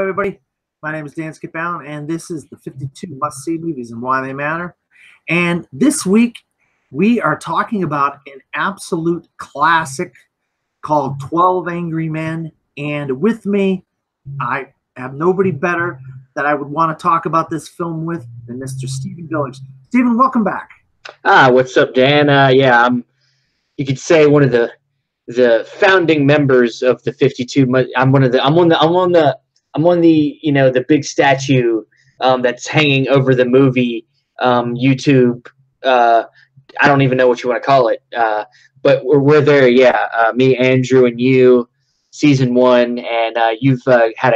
everybody. My name is Dan Skipbound, and this is the 52 must-see movies and why they matter. And this week, we are talking about an absolute classic called 12 Angry Men. And with me, I have nobody better that I would want to talk about this film with than Mr. Stephen Village. Stephen, welcome back. What's up, Dan? I'm, you could say, one of the founding members of the 52. I'm on the the big statue that's hanging over the movie YouTube. I don't even know what you want to call it, but we're there. Yeah, me, Andrew, and you, season 1, and you've had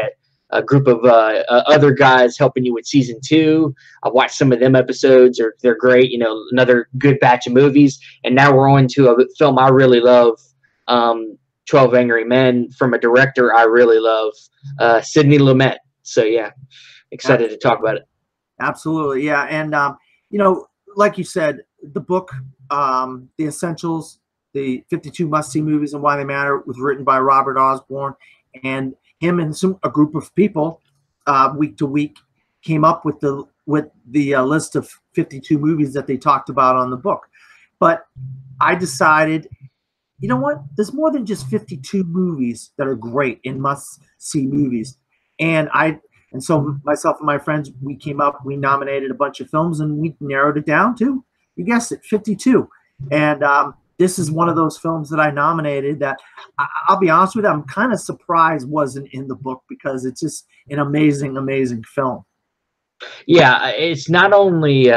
a group of other guys helping you with season 2. I've watched some of them episodes. They're great. Another good batch of movies, and now we're on to a film I really love. 12 Angry Men, from a director I really love, Sidney Lumet. So yeah, excited to talk about it. Absolutely, yeah. And like you said, the book, The Essentials, the 52 must-see movies and why they matter, was written by Robert Osborne, and him and a group of people, week to week, came up with the list of 52 movies that they talked about on the book. But I decided, you know what? There's more than just 52 movies that are great and must-see movies. And so myself and my friends, we nominated a bunch of films, and we narrowed it down to, you guessed it, 52. And this is one of those films that I nominated that, I'll be honest with you, I'm kind of surprised wasn't in the book, because it's just an amazing, amazing film. Yeah, it's not only,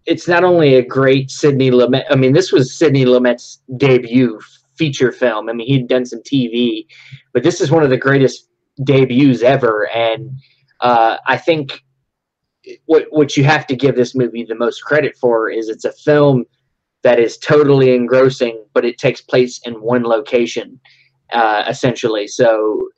it's not only a great Sidney Lumet. I mean, this was Sidney Lumet's debut feature film. I mean, he'd done some TV, but this is one of the greatest debuts ever. And I think what you have to give this movie the most credit for is it's a film that is totally engrossing, but it takes place in one location, essentially. So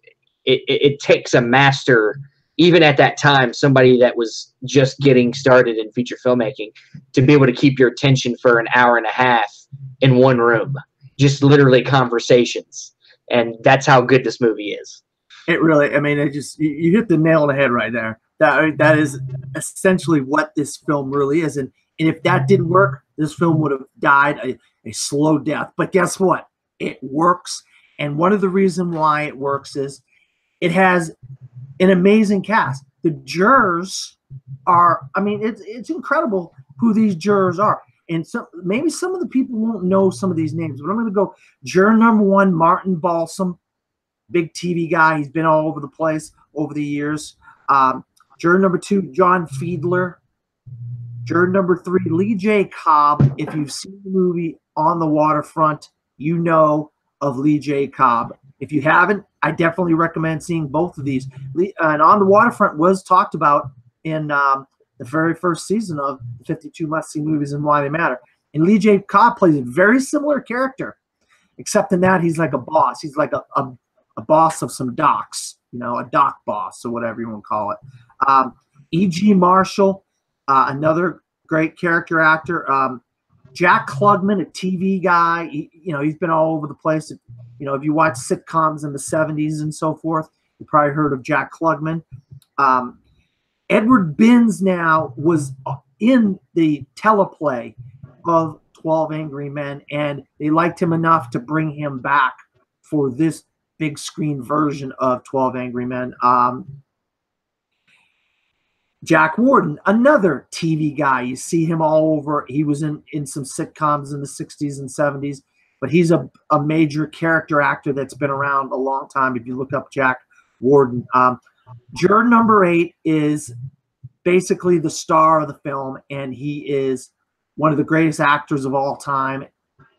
it takes a master, even at that time, somebody that was just getting started in feature filmmaking, to be able to keep your attention for an hour and a half in one room, just literally conversations. And that's how good this movie is. It really, I mean, you hit the nail on the head right there. That is essentially what this film really is. And if that didn't work, this film would have died a slow death. But guess what? It works. And one of the reasons why it works is it has an amazing cast. The jurors are, I mean, it's incredible who these jurors are. And so maybe some of the people won't know some of these names, but I'm going to go juror number 1, Martin Balsam, big TV guy. He's been all over the place over the years. Juror number 2, John Fiedler. Juror number 3, Lee J. Cobb. If you've seen the movie On the Waterfront, you know of Lee J. Cobb. If you haven't, I definitely recommend seeing both of these. And On the Waterfront was talked about in the very first season of the 52 must-see movies and why they matter. And Lee J. Cobb plays a very similar character, except in that he's like a boss. He's like a boss of some docks, a dock boss or whatever you want to call it. E.G. Marshall, another great character actor. Jack Klugman, a TV guy. He's been all over the place. If you watch sitcoms in the 70s and so forth, you probably heard of Jack Klugman. Edward Binns now was in the teleplay of 12 Angry Men, and they liked him enough to bring him back for this big screen version of 12 Angry Men. Jack Warden, another TV guy. You see him all over. He was in some sitcoms in the 60s and 70s, but he's a major character actor that's been around a long time if you look up Jack Warden. Juror number 8 is basically the star of the film, and he is one of the greatest actors of all time,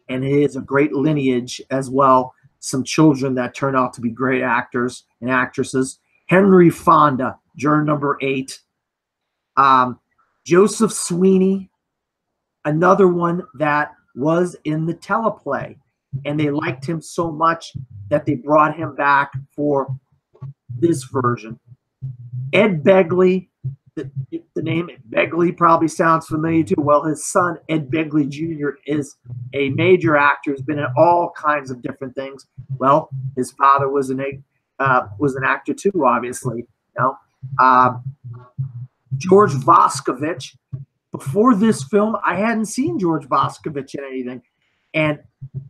and he has a great lineage as well. Some children that turn out to be great actors and actresses. Henry Fonda, juror number 8. Joseph Sweeney, another one that was in the teleplay, and they liked him so much that they brought him back for this version. Ed Begley, the name Begley probably sounds familiar too. Well, his son, Ed Begley Jr., is a major actor, has been in all kinds of different things. Well, his father was was an actor too, obviously. Uh, George Voskovich. Before this film, I hadn't seen George Voskovich in anything. And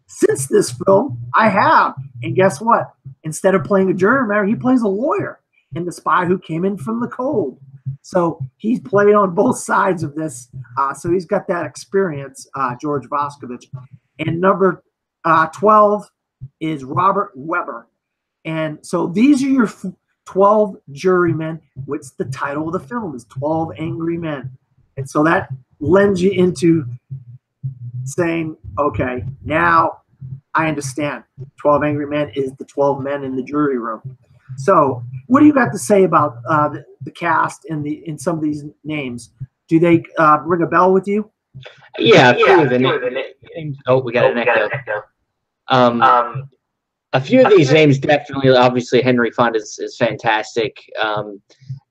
since this film, I have. And guess what? Instead of playing a jury member, he plays a lawyer in The Spy Who Came In From the Cold. So he's played on both sides of this. So he's got that experience, George Voskovich. And number 12 is Robert Weber. And so these are your 12 jurymen. What's the title of the film? Is 12 Angry Men. And so that lends you into saying, okay, now I understand. 12 Angry Men is the 12 men in the jury room. So what do you got to say about the cast and in some of these names? Do they ring a bell with you? Yeah, a few of the names. Oh, we got an echo. A few of these names definitely, obviously, Henry Fonda is fantastic.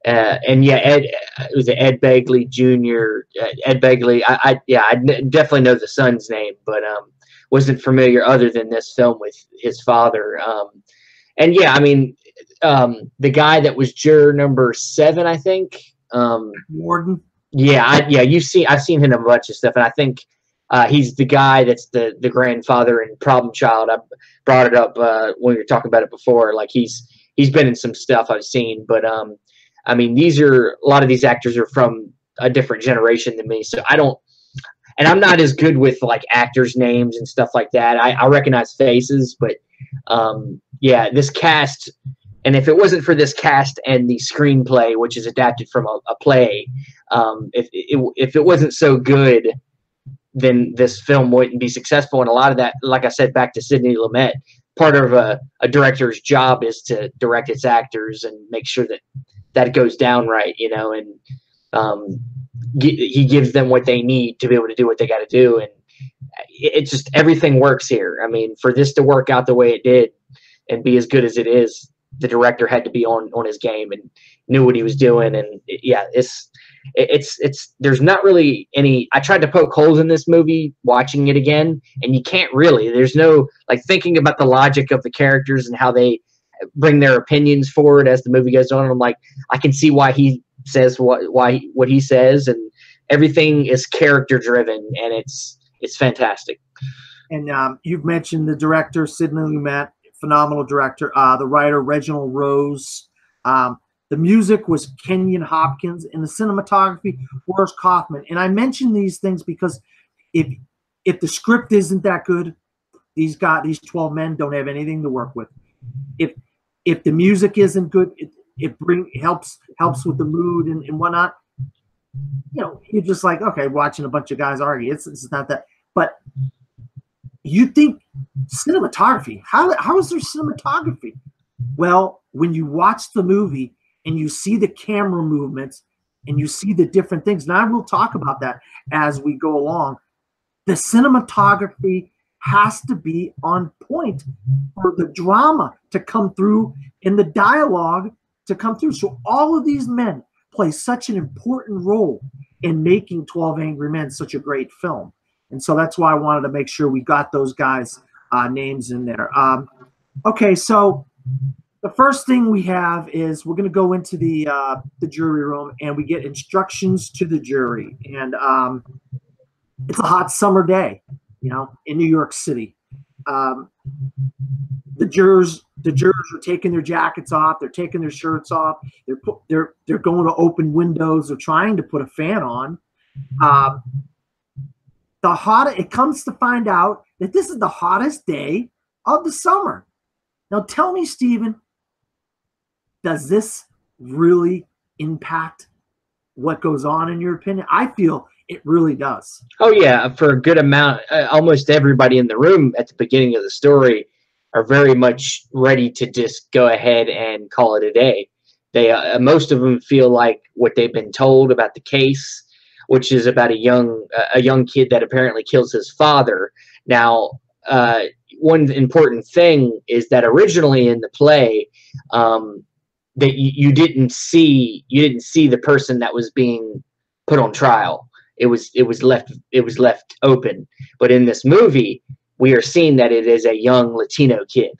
And yeah, it was Ed Begley Jr. Ed Begley. I definitely know the son's name, but wasn't familiar other than this film with his father. And yeah, I mean, the guy that was juror number 7, I think. Warden. Yeah, I've seen him in a bunch of stuff, and I think he's the guy that's the grandfather in Problem Child. I brought it up when we were talking about it before. Like he's been in some stuff I've seen, but I mean, a lot of these actors are from a different generation than me, so I'm not as good with like actors' names and stuff like that. I recognize faces, but yeah, this cast, and if it wasn't for this cast and the screenplay, which is adapted from a play, if it wasn't so good, then this film wouldn't be successful. And a lot of that, like I said, back to Sidney Lumet, part of a director's job is to direct its actors and make sure that it goes down right, and he gives them what they need to be able to do what they got to do. And it just, everything works here. I mean, for this to work out the way it did and be as good as it is, the director had to be on his game and knew what he was doing. And yeah, it's there's not really any. I tried to poke holes in this movie watching it again, and you can't really. There's no, like, thinking about the logic of the characters and how they bring their opinions forward as the movie goes on. I'm like, I can see why he says what he says, and everything is character driven, and it's fantastic. And you've mentioned the director Sidney Lumet, phenomenal director. The writer Reginald Rose. The music was Kenyon Hopkins, and the cinematography Boris Kaufman. And I mention these things because if the script isn't that good, these 12 men don't have anything to work with. If the music isn't good, it helps with the mood and whatnot. You're just like, okay, watching a bunch of guys argue. It's not that. But you think cinematography? How is there cinematography? Well, when you watch the movie and you see the camera movements and you see the different things, and I will talk about that as we go along, the cinematography has to be on point for the drama to come through and the dialogue to come through. So all of these men play such an important role in making 12 Angry Men such a great film. And so that's why I wanted to make sure we got those guys' names in there. Okay, so the first thing we have is we're going to go into the jury room, and we get instructions to the jury. And it's a hot summer day, in New York City. The jurors are taking their jackets off. They're taking their shirts off. They're going to open windows. They're trying to put a fan on. It comes to find out that this is the hottest day of the summer. Now tell me, Stephen, does this really impact what goes on in your opinion? I feel it really does. Oh yeah, for a good amount. Almost everybody in the room at the beginning of the story are very much ready to just go ahead and call it a day. They most of them feel like what they've been told about the case, which is about a young kid that apparently kills his father. Now, one important thing is that originally in the play, that you didn't see the person that was being put on trial. It was left open. But in this movie, we are seeing that it is a young Latino kid.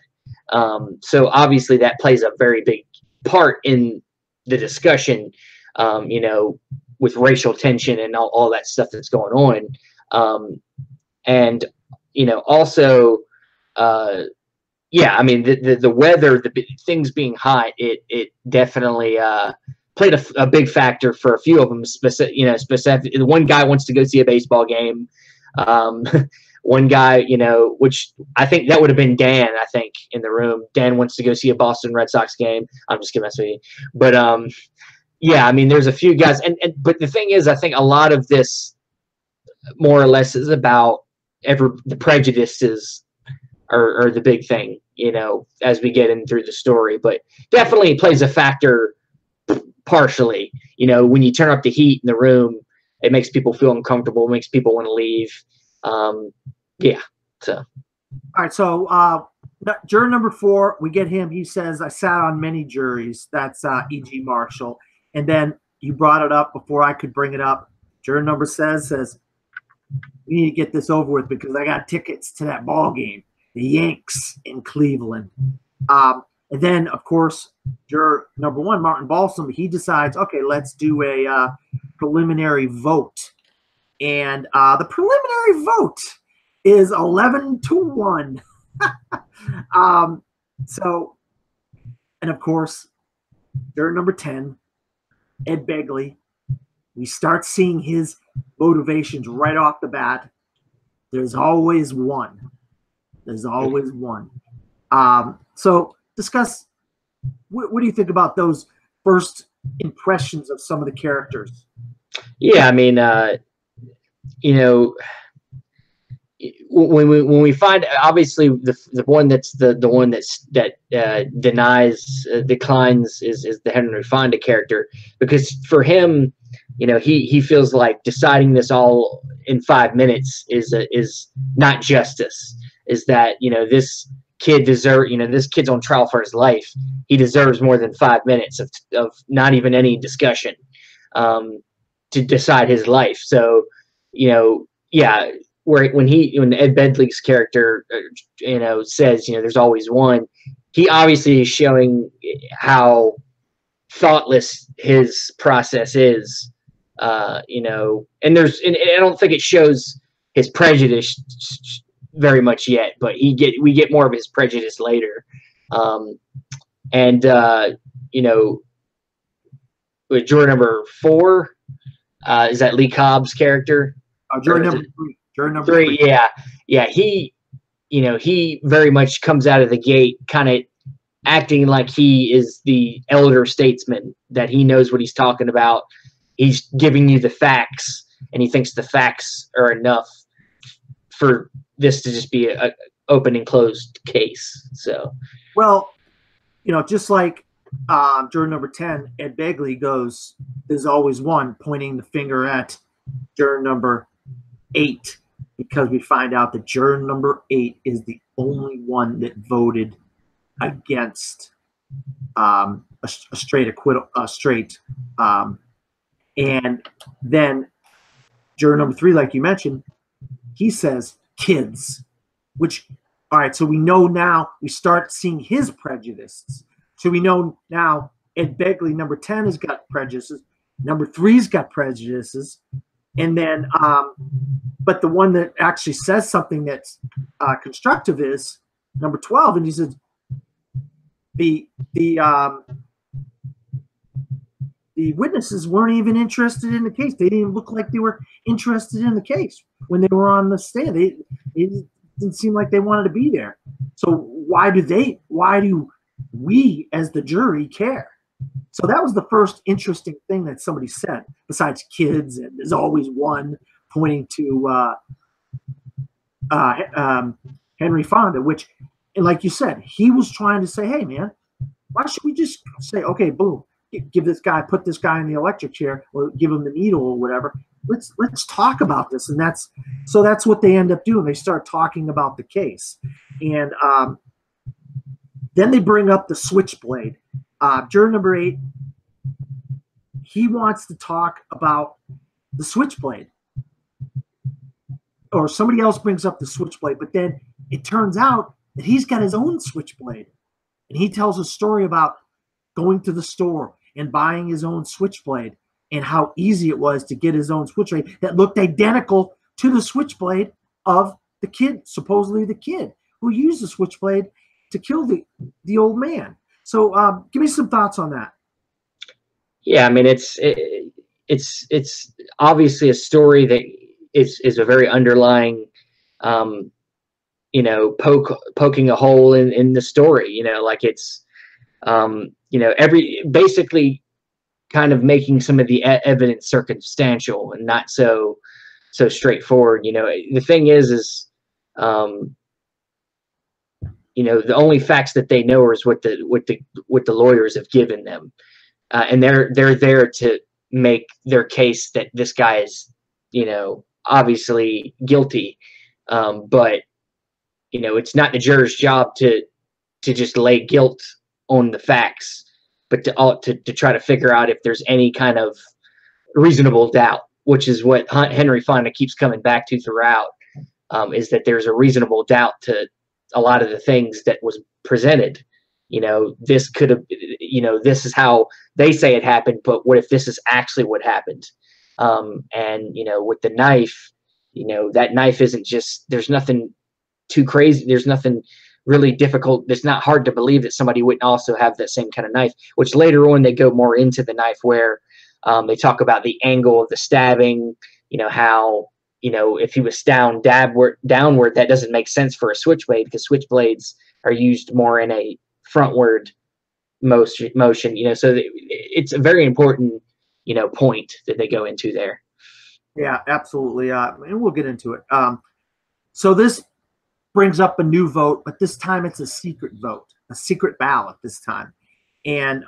So obviously that plays a very big part in the discussion, you know, with racial tension and all that stuff that's going on. And, you know, also, yeah, I mean, the weather, things being hot, it definitely played a big factor for a few of them. Specific, one guy wants to go see a baseball game. One guy, you know, which I think that would have been Dan, I think, in the room. Dan wants to go see a Boston Red Sox game. I'm just kidding, with you. But, yeah, I mean, there's a few guys. But the thing is, I think a lot of this more or less is about the prejudices are the big thing, you know, as we get in through the story. But definitely plays a factor partially. You know, when you turn up the heat in the room, it makes people feel uncomfortable, makes people want to leave. Yeah. So. All right. So juror number 4, we get him. He says, I sat on many juries. That's E.G. Marshall. And then you brought it up before I could bring it up. Juror number says, we need to get this over with because I got tickets to that ball game, the Yanks in Cleveland. And then, of course, juror number 1, Martin Balsam, he decides, okay, let's do a preliminary vote. And the preliminary vote is 11-1. So, and of course, juror number 10, Ed Begley, we start seeing his motivations right off the bat. There's always one. There's always one. So discuss, what do you think about those first impressions of some of the characters? Yeah, I mean, you know, when we find, obviously the one that's the one that declines is the Henry Fonda character, because for him, you know, he feels like deciding this all in 5 minutes is not justice. Is that, you know, this kid's on trial for his life. He deserves more than 5 minutes of not even any discussion to decide his life. So, you know, yeah, when Ed Begley's character, you know, says, you know, there's always one, he obviously is showing how thoughtless his process is, you know, and I don't think it shows his prejudice very much yet, but we get more of his prejudice later. You know, with juror number 4, is that Lee Cobb's character? Juror number 3. Juror number 3. Yeah. He, you know, he very much comes out of the gate kind of acting like he is the elder statesman, that he knows what he's talking about. He's giving you the facts, and he thinks the facts are enough for this to just be a open and closed case. So, well, you know, just like juror number 10, Ed Begley goes, there's always one, pointing the finger at juror number 8, because we find out that juror number 8 is the only one that voted against a straight acquittal, and then juror number 3, like you mentioned, he says kids, which, all right, so we know now, we start seeing his prejudices. So we know now Ed Begley, number 10, has got prejudices. Number 3's got prejudices. And then, but the one that actually says something that's constructive is number 12. And he says, the witnesses weren't even interested in the case. They didn't look like they were interested in the case when they were on the stand. It didn't seem like they wanted to be there. So why do we as the jury care? So that was the first interesting thing that somebody said, besides kids and there's always one, pointing to Henry Fonda, which, and like you said, he was trying to say, hey man, why should we just say, okay, boom, put this guy in the electric chair, or give him the needle or whatever. Let's talk about this. And that's what they end up doing. They start talking about the case. And then they bring up the switchblade. Juror number 8, he wants to talk about the switchblade. Or somebody else brings up the switchblade, but then it turns out that he's got his own switchblade. And he tells a story about going to the store and buying his own switchblade and how easy it was to get his own switchblade that looked identical to the switchblade of the kid, supposedly the kid who used the switchblade to kill the old man. So give me some thoughts on that. Yeah, I mean, it's obviously a story that is a very underlying, you know, poking a hole in the story. You know, like it's, you know, basically kind of making some of the evidence circumstantial and not so straightforward. You know, the thing is, you know, the only facts that they know is what the lawyers have given them, and they're there to make their case that this guy is, you know, obviously guilty, but you know, it's not the juror's job to just lay guilt on the facts, but to try to figure out if there's any kind of reasonable doubt, which is what Henry Fonda keeps coming back to throughout, is that there's a reasonable doubt to a lot of the things that was presented. You know, this could have, you know, this is how they say it happened, but what if this is actually what happened? And, you know, with the knife, you know, that knife isn't just, there's nothing too crazy. There's nothing really difficult. It's not hard to believe that somebody wouldn't also have that same kind of knife, which later on they go more into the knife where they talk about the angle of the stabbing, you know, how, you know, if he was downward, that doesn't make sense for a switchblade because switchblades are used more in a frontward motion, you know, so it's a very important, you know, point that they go into there. Yeah, absolutely. And we'll get into it. So this brings up a new vote, but this time it's a secret vote, a secret ballot this time. And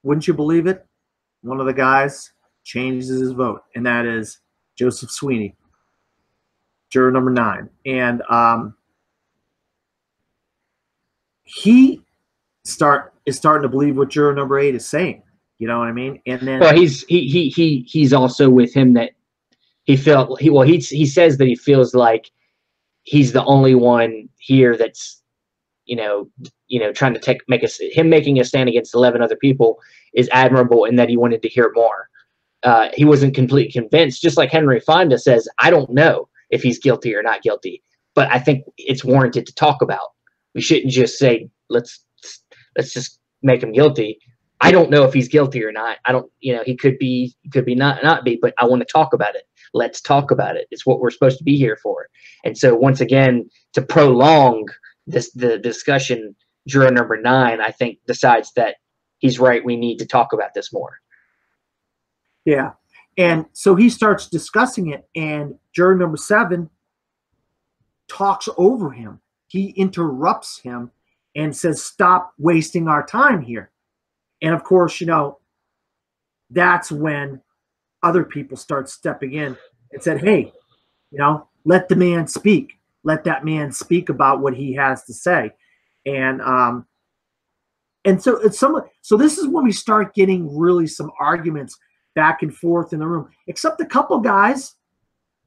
wouldn't you believe it? One of the guys changes his vote, and that is Joseph Sweeney, juror number 9. And he is starting to believe what juror number 8 is saying. You know what I mean? And then, well, he's also with him that he says that he feels like he's the only one here that's, you know, trying to making a stand against 11 other people is admirable, and that he wanted to hear more. He wasn't completely convinced, just like Henry Fonda says, I don't know if he's guilty or not guilty, but I think it's warranted to talk about. We shouldn't just say, let's just make him guilty. I don't know if he's guilty or not. I don't, you know, he could be not be, but I want to talk about it. Let's talk about it. It's what we're supposed to be here for. And so once again, to prolong the discussion, juror number 9, I think, decides that he's right. We need to talk about this more. Yeah. And so he starts discussing it, and juror number 7 talks over him. He interrupts him and says, stop wasting our time here. And of course, you know, that's when other people start stepping in and said, hey, you know, let the man speak. Let that man speak about what he has to say. And so so this is when we start getting really some arguments back and forth in the room, except a couple guys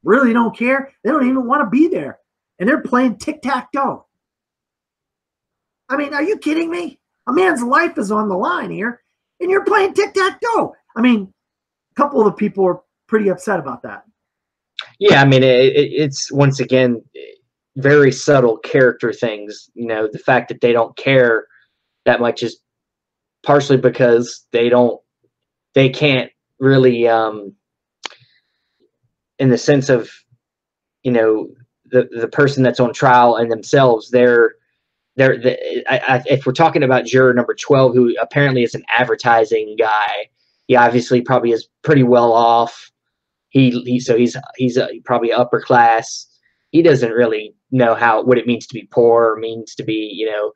really don't care. They don't even want to be there. And they're playing tic-tac-toe. I mean, are you kidding me? A man's life is on the line here, and you're playing tic-tac-toe. I mean, a couple of the people are pretty upset about that. Yeah, I mean, it's once again very subtle character things. You know, the fact that they don't care that much is partially because they can't really, in the sense of, you know, the person that's on trial and themselves, if we're talking about juror number 12, who apparently is an advertising guy, he obviously probably is pretty well off. He's probably upper class. He doesn't really know what it means to be poor, or means to be, you know,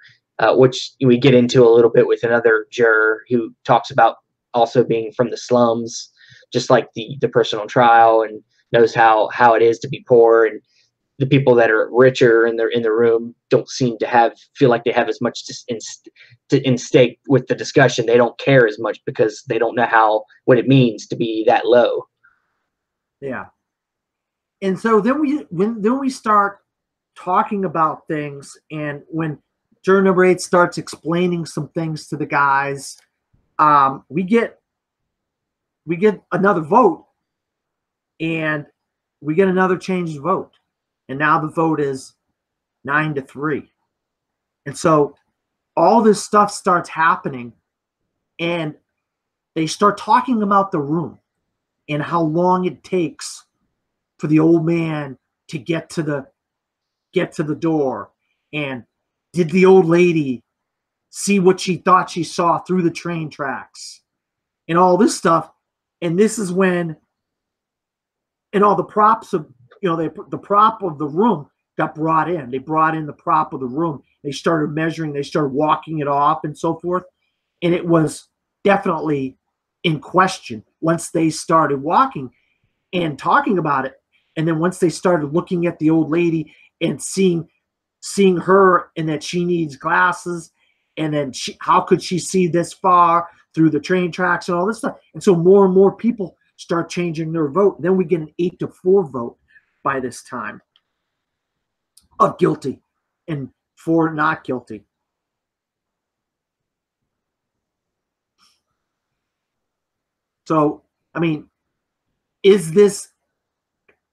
which we get into a little bit with another juror who talks about also being from the slums, just like the person on trial, and knows how it is to be poor. And the people that are richer in the room don't seem to feel like they have as much in stake with the discussion. They don't care as much because they don't know what it means to be that low. Yeah. And so then we start talking about things, and when juror number 8 starts explaining some things to the guys, we get another vote, and we get another changed vote, and now the vote is 9-3, and so all this stuff starts happening, and they start talking about the room and how long it takes for the old man to get to the door, and did the old lady see what she thought she saw through the train tracks, and all this stuff. And this is when, and all the props of, the prop of the room got brought in. They brought in the prop of the room. They started measuring, they started walking it off and so forth. And it was definitely in question once they started walking and talking about it. And then once they started looking at the old lady and seeing her, and that she needs glasses, and then how could she see this far through the train tracks and all this stuff. And so more and more people start changing their vote. And then we get an 8-4 vote by this time of guilty and 4 not guilty. So, I mean, is this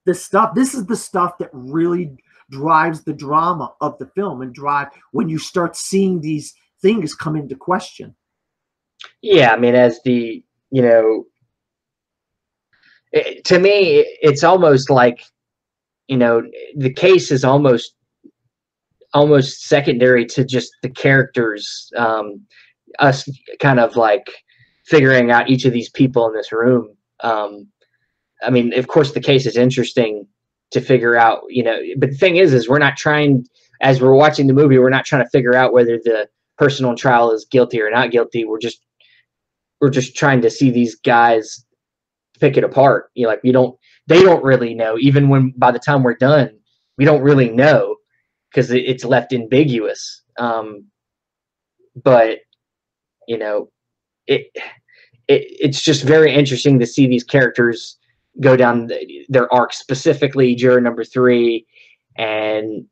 the stuff? This is the stuff that really drives the drama of the film, and drive when you start seeing these things come into question. Yeah, I mean, as to me, it's almost like, the case is almost secondary to just the characters, us kind of like figuring out each of these people in this room. I mean, of course, the case is interesting to figure out, but the thing is we're not trying, as we're watching the movie, we're not trying to figure out whether the person on trial is guilty or not guilty. We're just trying to see these guys pick it apart. They don't really know, even when by the time we're done, we don't really know, because it's left ambiguous. But it's just very interesting to see these characters go down their arc, specifically juror number 3, and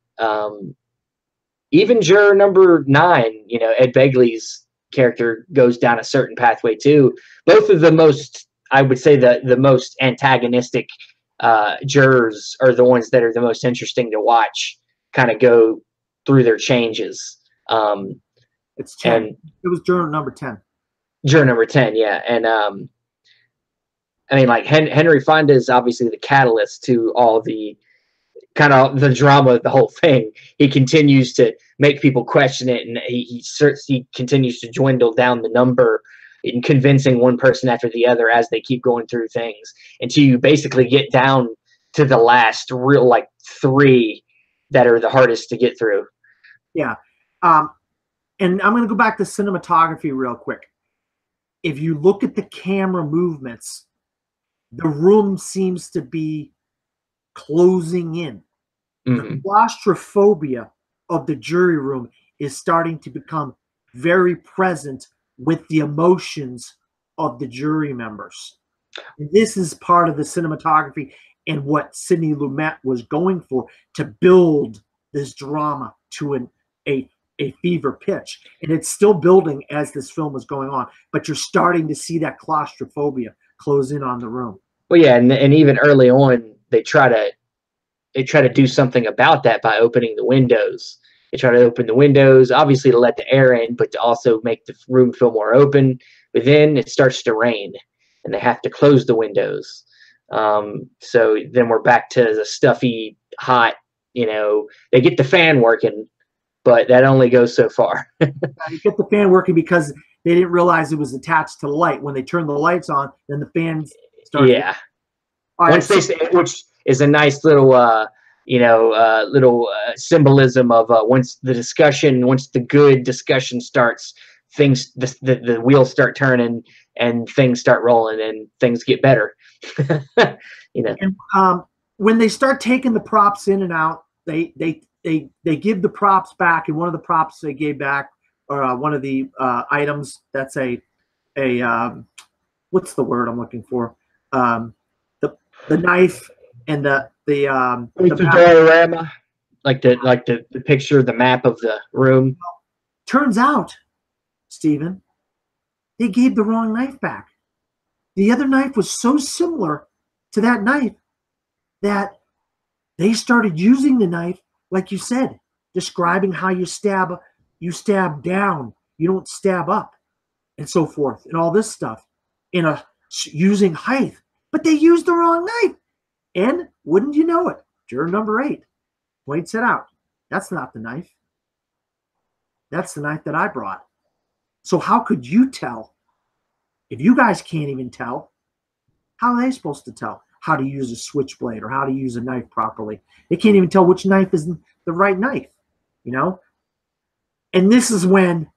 even juror number 9. Ed Begley's character goes down a certain pathway too. Both of the most, I would say, the most antagonistic jurors are the ones that are the most interesting to watch, kind of go through their changes. It's 10. It was juror number 10. Juror number 10, yeah. And I mean, like, Henry Fonda is obviously the catalyst to all the kind of the drama of the whole thing. He continues to make people question it, and he continues to dwindle down the number in convincing one person after the other as they keep going through things, until you basically get down to the last real, like, 3 that are the hardest to get through. Yeah. And I'm going to go back to cinematography real quick. If you look at the camera movements, the room seems to be closing in. The claustrophobia of the jury room is starting to become very present with the emotions of the jury members. And this is part of the cinematography and what Sidney Lumet was going for, to build this drama to a fever pitch. And it's still building as this film is going on, but you're starting to see that claustrophobia close in on the room. Well, yeah, and even early on, they try to do something about that by opening the windows. They try to open the windows, obviously to let the air in, but to also make the room feel more open. But then it starts to rain, and they have to close the windows. So then we're back to the stuffy, hot, they get the fan working, but that only goes so far. You get the fan working because they didn't realize it was attached to the light. When they turn the lights on, then the fans start. Yeah. Once they say, which is a nice little, symbolism of once the good discussion starts, things, the wheels start turning and things start rolling and things get better. And when they start taking the props in and out, they give the props back, and one of the props they gave back, or one of the items, that's a what's the word I'm looking for? The knife and the diorama. the picture, the map of the room. Turns out, Stephen, they gave the wrong knife back. The other knife was so similar to that knife that they started using the knife, like you said, describing how you stab down, you don't stab up, and so forth, and all this stuff using height. But they used the wrong knife. And wouldn't you know it, juror number 8 points it out. That's not the knife. That's the knife that I brought. So how could you tell? If you guys can't even tell, how are they supposed to tell how to use a switchblade or how to use a knife properly? They can't even tell which knife is the right knife, you know? And this is when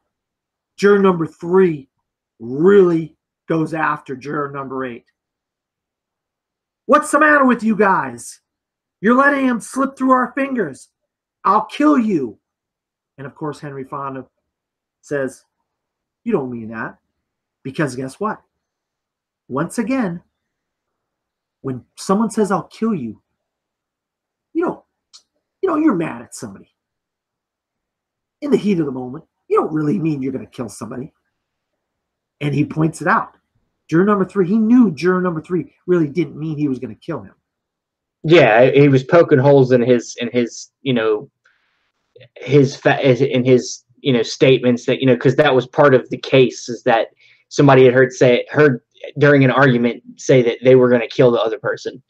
juror number 3 really goes after juror number 8. What's the matter with you guys? You're letting him slip through our fingers. I'll kill you. And of course, Henry Fonda says, you don't mean that. Because guess what? Once again, when someone says, I'll kill you, you're mad at somebody. In the heat of the moment, you don't really mean you're going to kill somebody. And he points it out. Juror number 3, he knew juror number 3 really didn't mean he was going to kill him. Yeah, he was poking holes in his statements that, because that was part of the case, is that somebody had heard during an argument say that they were going to kill the other person,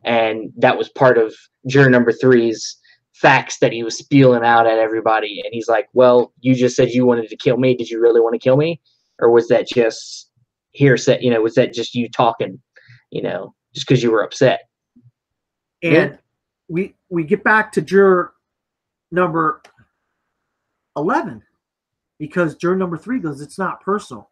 and that was part of juror number 3's facts that he was spewing out at everybody. And he's like, well, you just said you wanted to kill me. Did you really want to kill me, or was that just hearsay? Was that just you talking, just because you were upset? And we get back to juror number 11, because juror number 3 goes, it's not personal.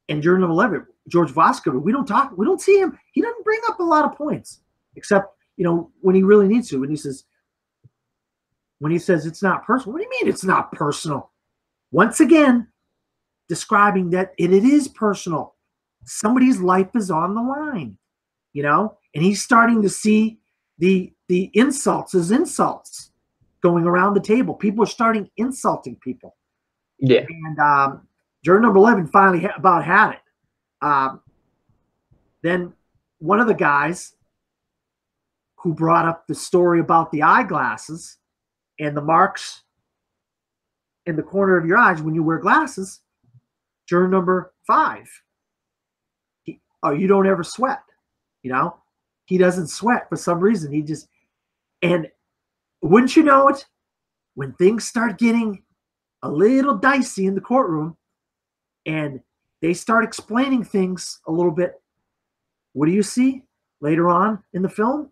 And juror number 11, George Voskovich, we don't see him. He doesn't bring up a lot of points, except, when he really needs to. When he says it's not personal, what do you mean it's not personal? Once again, describing that it is personal. Somebody's life is on the line, and he's starting to see the insults as insults going around the table. People are starting insulting people. Yeah. And juror number 11 finally about had it. Then one of the guys who brought up the story about the eyeglasses and the marks in the corner of your eyes when you wear glasses, juror number 5. You don't ever sweat. He doesn't sweat for some reason. And wouldn't you know it, when things start getting a little dicey in the courtroom and they start explaining things a little bit, what do you see later on in the film?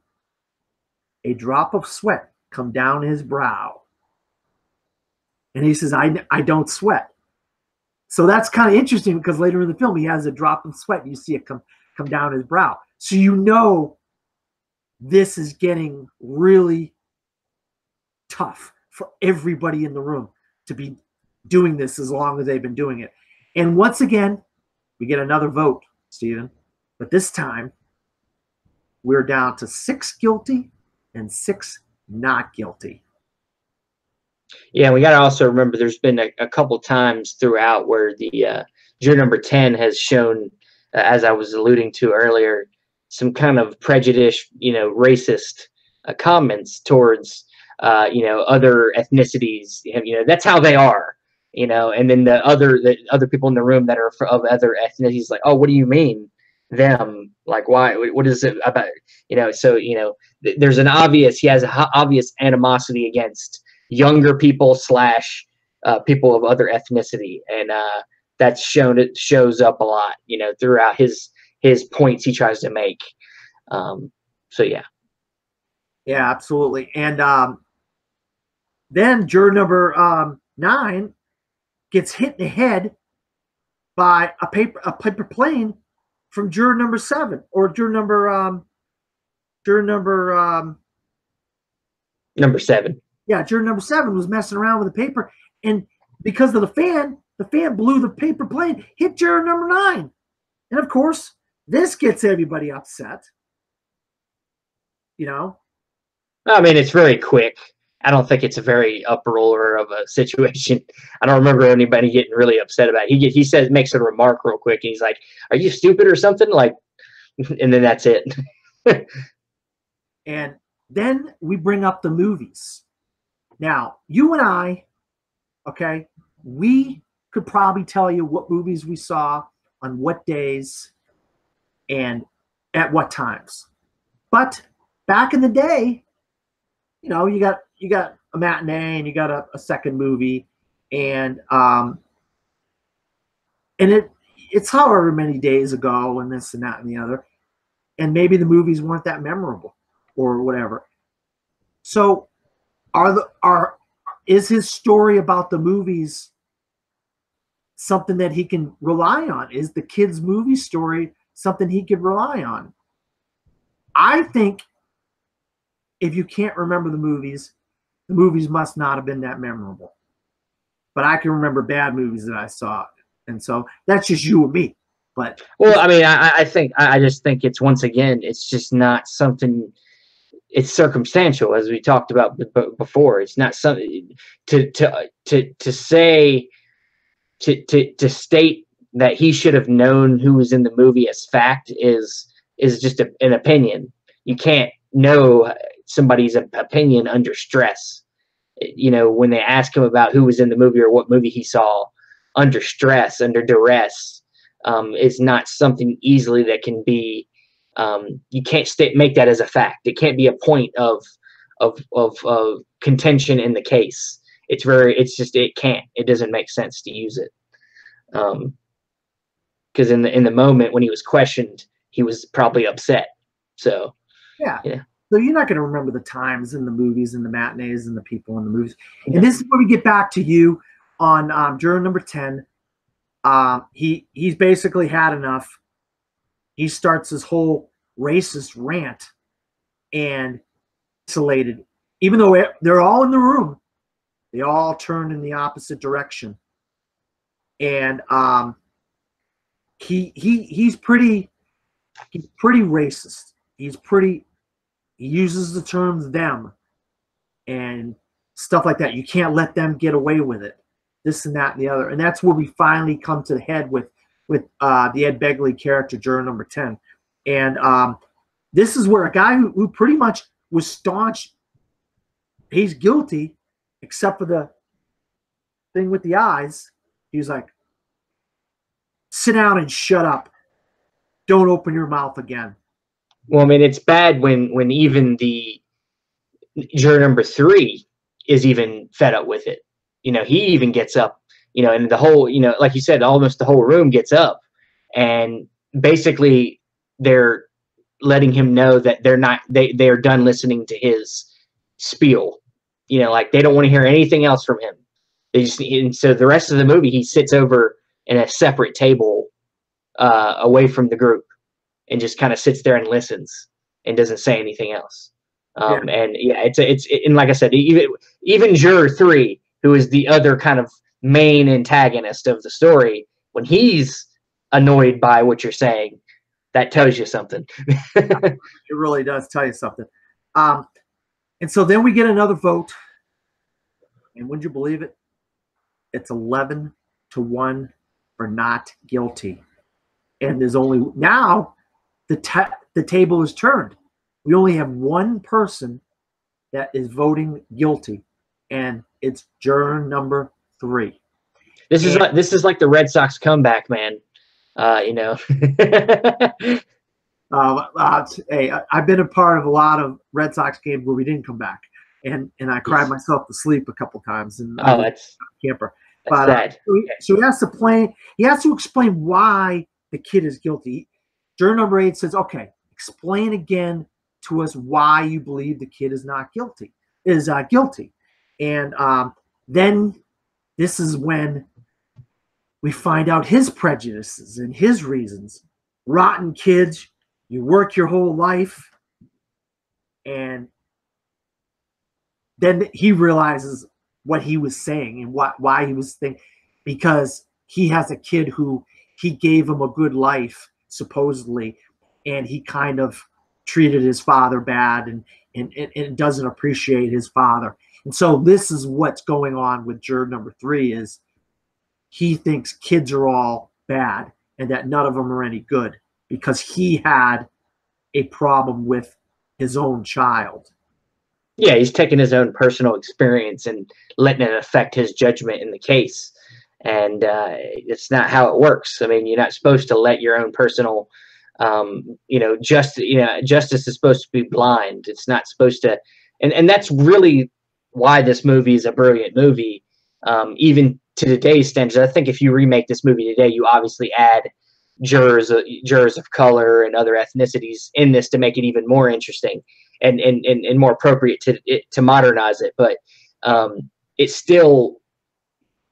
A drop of sweat come down his brow. And he says, I don't sweat. So that's kind of interesting, because later in the film, he has a drop of sweat. You see it come down his brow. So this is getting really tough for everybody in the room to be doing this as long as they've been doing it. And once again, we get another vote, Stephen. But this time, we're down to 6 guilty and 6 not guilty. Yeah, we got to also remember there's been a couple times throughout where the juror number 10 has shown, as I was alluding to earlier, some kind of prejudice, racist comments towards, other ethnicities. That's how they are, and then the other people in the room that are of other ethnicities, like, oh, what do you mean them? Like, why? What is it about? So, there's an obvious, he has an obvious animosity against younger people / people of other ethnicity. And it shows up a lot, throughout his points he tries to make. So yeah. Yeah, absolutely. And then juror number 9 gets hit in the head by a paper plane from juror number 7, or juror number 7. Yeah, juror number 7 was messing around with the paper, and because of the fan blew the paper plane, hit juror number 9. And of course, this gets everybody upset. I mean, it's very quick. I don't think it's a very uproar of a situation. I don't remember anybody getting really upset about it. He says, makes a remark real quick, and he's like, "Are you stupid or something?" Like, and then that's it. And then we bring up the movies. Now, you and I, okay, we could probably tell you what movies we saw on what days and at what times. But back in the day, you know, you got a matinee and you got a second movie, and it's however many days ago and this and that and the other, and maybe the movies weren't that memorable or whatever. So is his story about the movies something that he can rely on? Is the kid's movie story something he could rely on? I think if you can't remember the movies must not have been that memorable. But I can remember bad movies that I saw, and so that's just you and me. But well, I mean, I just think it's, once again, it's just not something. It's circumstantial, as we talked about before. It's not something to say to state that he should have known who was in the movie as fact is just an opinion. You can't know somebody's opinion under stress. You know, when they ask him about who was in the movie or what movie he saw, under stress, under duress, is not something easily that can be. You can't make that as a fact. It can't be a point of contention in the case. It can't. It doesn't make sense to use it. Because in the moment when he was questioned, he was probably upset. So yeah. Yeah. So you're not going to remember the times in the movies and the matinees and the people in the movies. And this is where we get back to you on juror number 10. He's basically had enough. He starts his whole racist rant and isolated. Even though they're all in the room, they all turn in the opposite direction. And he's pretty racist. He uses the terms "them" and stuff like that. You can't let them get away with it. This and that and the other. And that's where we finally come to the head with the Ed Begley character, juror number 10. And this is where a guy who pretty much was staunch, he's guilty, except for the thing with the eyes. He was like, sit down and shut up. Don't open your mouth again. Well, I mean, it's bad when even the juror number 3 is even fed up with it. You know, he even gets up, you know, and the whole, you know, like you said, almost the whole room gets up, and basically they're letting him know that they're done listening to his spiel. You know, like they don't want to hear anything else from him. And so the rest of the movie, he sits over in a separate table away from the group and just kind of sits there and listens and doesn't say anything else. And yeah, and like I said, even juror 3, who is the other kind of main antagonist of the story, when he's annoyed by what you're saying, that tells you something. It really does tell you something. And so then we get another vote, and would you believe it? It's 11-1 for not guilty. And there's only now the table is turned. We only have one person that is voting guilty, and it's juror number 3. This is like the Red Sox comeback, man. You know. Hey, I've been a part of a lot of Red Sox games where we didn't come back, and I cried myself to sleep a couple times. And that's camper. But sad. So he has to explain why the kid is guilty. Juror number 8 says, "Okay, explain again to us why you believe the kid is not guilty. And then this is when we find out his prejudices and his reasons. Rotten kids, you work your whole life, and then he realizes what he was saying and why he was thinking, because he has a kid who he gave him a good life, supposedly, and he kind of treated his father bad and doesn't appreciate his father. And so this is what's going on with juror number 3 is he thinks kids are all bad and that none of them are any good because he had a problem with his own child. Yeah, he's taking his own personal experience and letting it affect his judgment in the case. And it's not how it works. I mean, you're not supposed to let your own personal, justice is supposed to be blind. It's not supposed to, and that's really why this movie is a brilliant movie, even to today's standards. I think if you remake this movie today, you obviously add jurors of color and other ethnicities in this to make it even more interesting and more appropriate to modernize it. But it still,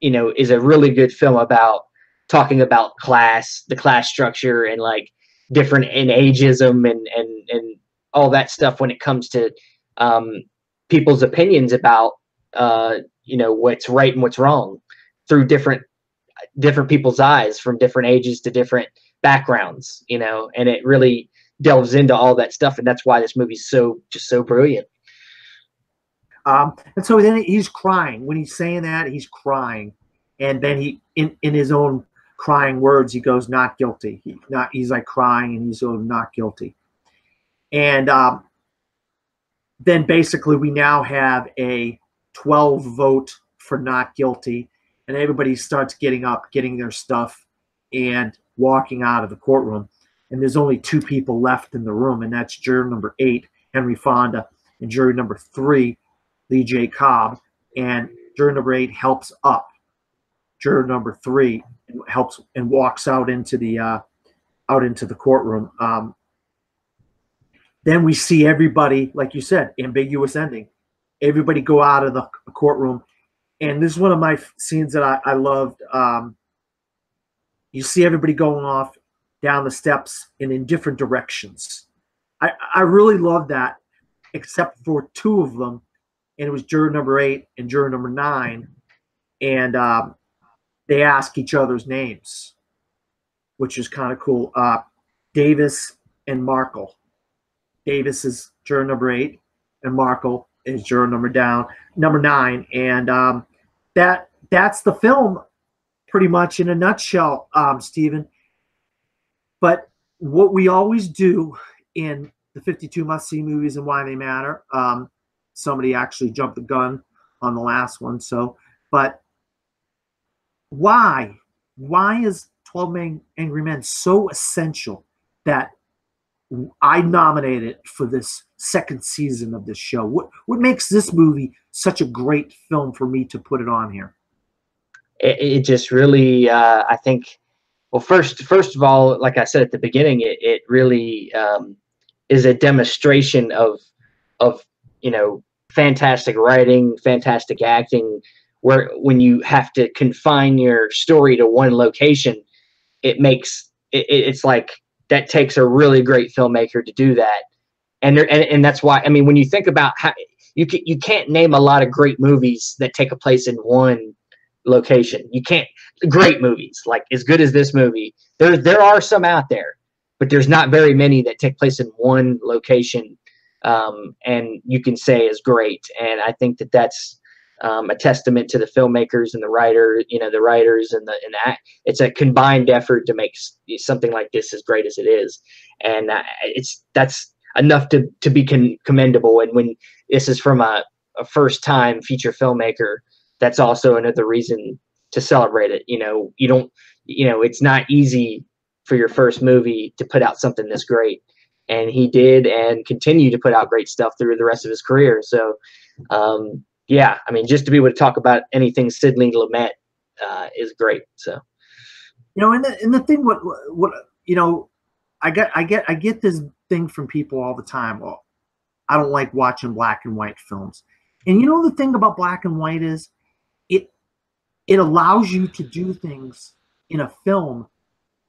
is a really good film about talking about the class structure and like different in ageism and all that stuff when it comes to people's opinions about what's right and what's wrong through different people's eyes from different ages to different backgrounds, and it really delves into all that stuff, and that's why this movie's so brilliant. And so then he's crying when he's saying that. He's crying, and then he, in his own crying words, he goes, "Not guilty." He's like crying, and he's going, "Not guilty." And then basically we now have a 12 vote for not guilty, and everybody starts getting up, getting their stuff, and walking out of the courtroom. And there's only 2 people left in the room, and that's juror number 8, Henry Fonda, and juror number 3, Lee J. Cobb. And juror number 8 helps up juror number 3 and helps and walks out into the courtroom. Then we see everybody, like you said, ambiguous ending. Everybody go out of the courtroom. And this is one of my scenes that I loved. You see everybody going off down the steps and in different directions. I really love that, except for 2 of them. And it was juror number 8 and juror number 9. And they ask each other's names, which is kind of cool. Davis and Markle. Davis is juror number 8, and Markle is juror number 9. And that's the film pretty much in a nutshell, Stephen. But what we always do in the 52 must-see movies and why they matter, somebody actually jumped the gun on the last one. But why is 12 Angry Men so essential that I nominated it for this second season of this show? What makes this movie such a great film for me to put it on here? It just really, I think, well, first of all, like I said at the beginning, it really is a demonstration of fantastic writing, fantastic acting, where when you have to confine your story to one location, it's like that takes a really great filmmaker to do that. And that's why, I mean, when you think about how you can't name a lot of great movies that take a place in one location. You can't, great movies like as good as this movie, there are some out there, but there's not very many that take place in one location, and you can say is great. And I think that's a testament to the filmmakers and the writers and the it's a combined effort to make something like this as great as it is. And that's enough to be commendable. And when this is from a first time feature filmmaker, that's also another reason to celebrate it. It's not easy for your first movie to put out something this great. And he did, and continue to put out great stuff through the rest of his career. So, yeah, I mean, just to be able to talk about anything Sidney Lumet is great. So, and the thing, I get this thing from people all the time. Well, I don't like watching black and white films. And the thing about black and white is it allows you to do things in a film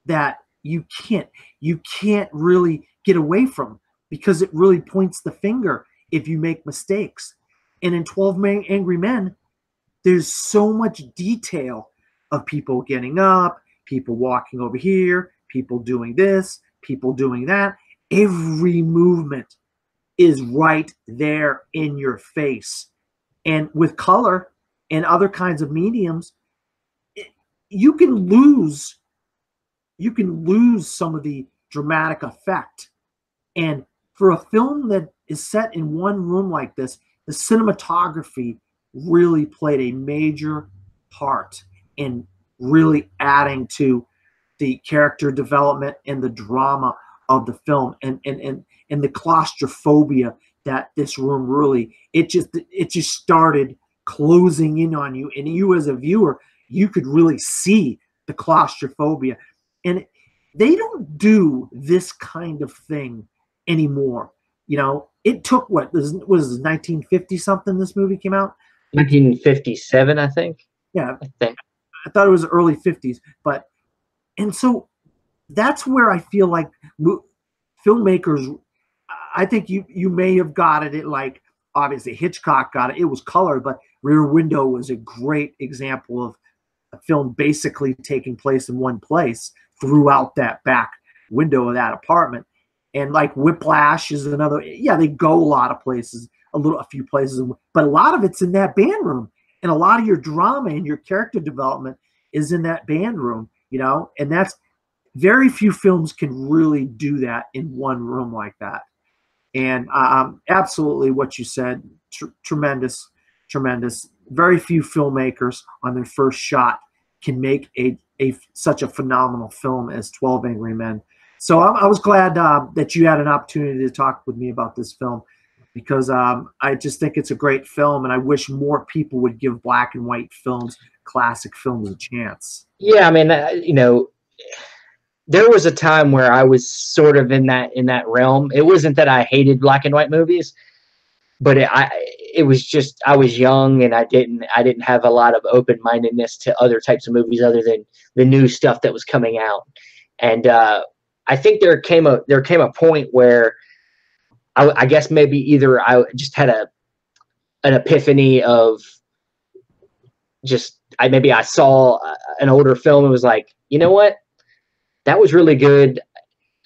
that you can't really get away from, because it really points the finger if you make mistakes. And in 12 Angry Men, there's so much detail of people getting up, people walking over here, people doing this, people doing that. Every movement is right there in your face. And with color and other kinds of mediums, you can lose some of the dramatic effect. And for a film that is set in one room like this, the cinematography really played a major part in really adding to the character development and the drama of the film, and the claustrophobia that this room really, it just started closing in on you, and you as a viewer, you could really see the claustrophobia. And they don't do this kind of thing anymore. It took what was 1950 something this movie came out. 1957, I think. Yeah, I think. I thought it was early 50s, but and so that's where I feel like filmmakers. I think you may have got it. Like obviously Hitchcock got it. It was color, but Rear Window was a great example of a film basically taking place in one place throughout that back window of that apartment. And like Whiplash is another. Yeah, they go a lot of places, a few places, but a lot of it's in that band room, and a lot of your drama and your character development is in that band room. And that's very few films can really do that in one room like that. And absolutely what you said, tremendous, tremendous. Very few filmmakers on their first shot can make such a phenomenal film as 12 Angry Men. So I was glad that you had an opportunity to talk with me about this film, because I just think it's a great film, and I wish more people would give black and white films, classic films, a chance. Yeah, I mean, there was a time where I was sort of in that realm. It wasn't that I hated black and white movies, but it was just I was young, and I didn't have a lot of open mindedness to other types of movies other than the new stuff that was coming out. And I think there came a point where I guess maybe either I just had an epiphany of just maybe I saw an older film and was like, you know what, that was really good.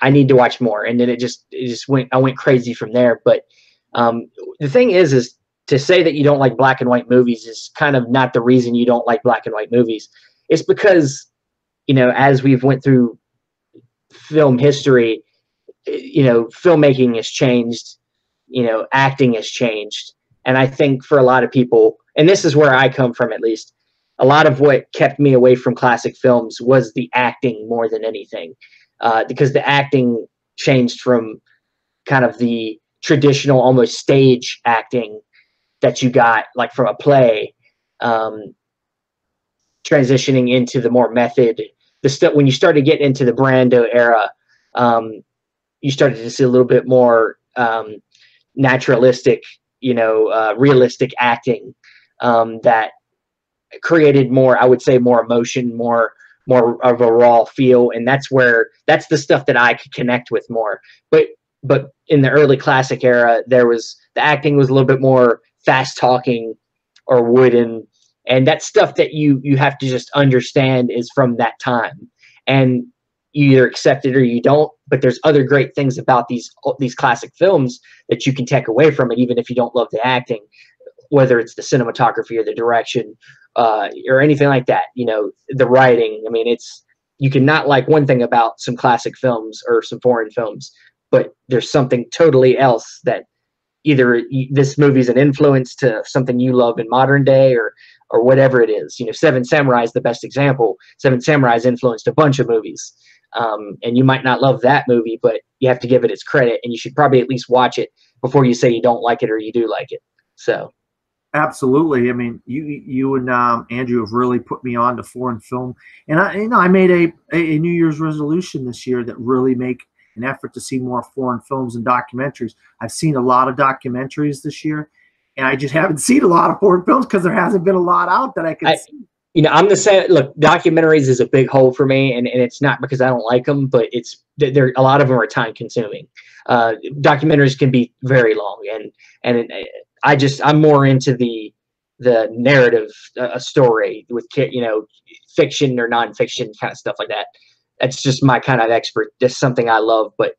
I need to watch more. And then it just went. I went crazy from there. But the thing is to say that you don't like black and white movies is kind of not the reason you don't like black and white movies. It's because, as we've went through film history, filmmaking has changed, acting has changed. And I think for a lot of people, and this is where I come from at least, a lot of what kept me away from classic films was the acting more than anything, because the acting changed from kind of the traditional, almost stage acting that you got like from a play, transitioning into the more method. The stuff when you started getting into the Brando era, you started to see a little bit more naturalistic, realistic acting that created more, I would say, more emotion, more of a raw feel, and that's the stuff that I could connect with more. But in the early classic era, the acting was a little bit more fast talking or wooden, and that's stuff that you have to just understand is from that time, and you either accept it or you don't. But there's other great things about these classic films that you can take away from it, even if you don't love the acting, whether it's the cinematography or the direction, or anything like that. The writing. I mean, you can not like one thing about some classic films or some foreign films, but there's something totally else that either this movie's an influence to something you love in modern day, or whatever it is. Seven Samurai is the best example. Seven Samurai has influenced a bunch of movies. And you might not love that movie, but you have to give it its credit, and you should probably at least watch it before you say you don't like it or you do like it. So. Absolutely. I mean, you and Andrew have really put me on to foreign film, and I made a New Year's resolution this year that really make an effort to see more foreign films and documentaries. I've seen a lot of documentaries this year, and I just haven't seen a lot of foreign films because there hasn't been a lot out that I could see. I'm the same. Look, documentaries is a big hole for me, and it's not because I don't like them, but a lot of them are time consuming. Documentaries can be very long, and I'm more into the narrative, a story with fiction or nonfiction kind of stuff like that. That's just my kind of That's something I love. But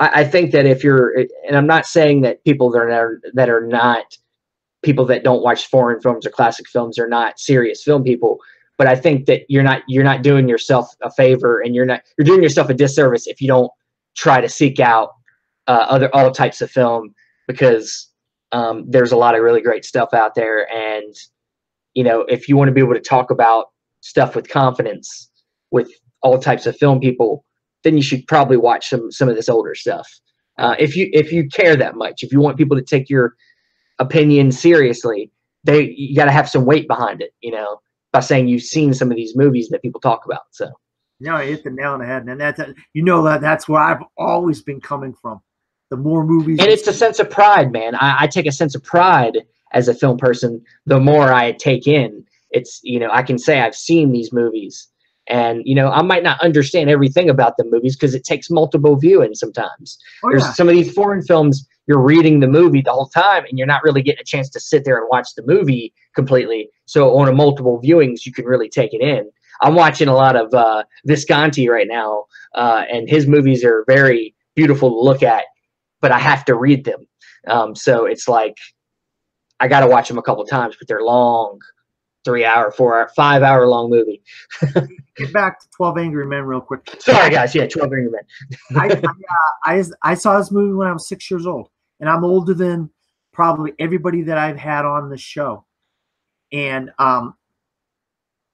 I think that if you're, and I'm not saying that people that are not people that don't watch foreign films or classic films are not serious film people, but I think that you're not doing yourself a favor, and you're doing yourself a disservice if you don't try to seek out all types of film, because there's a lot of really great stuff out there. And you know, if you want to be able to talk about stuff with confidence with all types of film people, then you should probably watch some of this older stuff. If you care that much, if you want people to take your opinion seriously, you got to have some weight behind it, you know, by saying you've seen some of these movies that people talk about. So no, you hit the nail on the head, and that's where I've always been coming from. The more movies, and it's a sense of pride, man. I take a sense of pride as a film person. The more I take in, it's, you know, I can say I've seen these movies, and you know, I might not understand everything about the movies because it takes multiple viewing sometimes. There's some of these foreign films, you're reading the movie the whole time and you're not really getting a chance to sit there and watch the movie completely. So on a multiple viewings, you can really take it in. I'm watching a lot of Visconti right now, and his movies are very beautiful to look at, but I have to read them. So it's like I got to watch them a couple times, but they're long, 3 hour, 4 hour, 5 hour long movie. Get back to 12 Angry Men real quick. Sorry, guys. Yeah, 12 Angry Men. I saw this movie when I was 6 years old, and I'm older than probably everybody that I've had on the show. And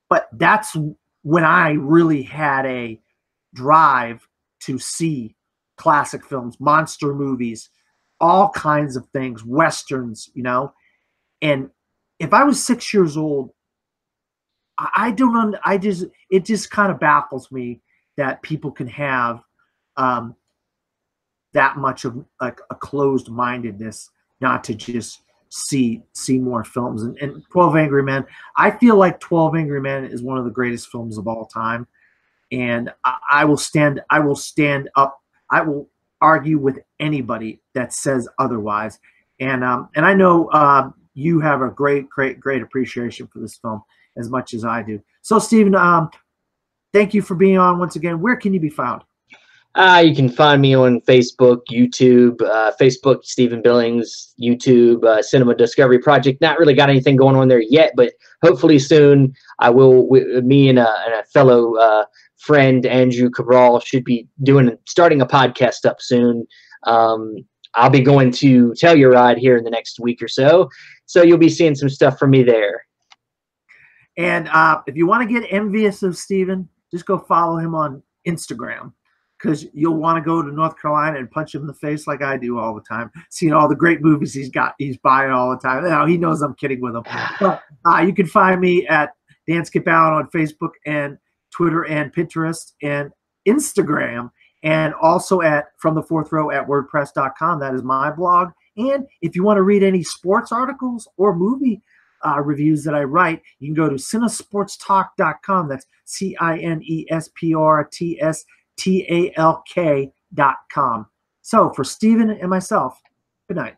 but that's when I really had a drive to see classic films, monster movies, all kinds of things, westerns, you know. And if I was 6 years old, it just kind of baffles me that people can have that much of like a closed mindedness not to just see more films. And 12 Angry Men, I feel like 12 Angry Men is one of the greatest films of all time. And I will stand up. I will argue with anybody that says otherwise. And I know you have a great appreciation for this film as much as I do. So, Stephen, thank you for being on once again. Where can you be found? You can find me on Facebook, YouTube, Facebook, Stephen Billings, YouTube, Cinema Discovery Project. Not really got anything going on there yet, but hopefully soon I will. Me and a fellow friend, Andrew Cabral, should be starting a podcast up soon. I'll be going to Telluride here in the next week or so. So you'll be seeing some stuff from me there. And if you want to get envious of Stephen, just go follow him on Instagram, because you'll want to go to North Carolina and punch him in the face like I do all the time, seeing all the great movies he's buying all the time. Now, he knows I'm kidding with him. But you can find me at Dan Skip Allen on Facebook and Twitter and Pinterest and Instagram, and also at From the Fourth Row at WordPress.com. That is my blog. And if you want to read any sports articles or movie reviews that I write, you can go to cinesportstalk.com. That's CINESPORTSTALK.com. So for Stephen and myself, good night.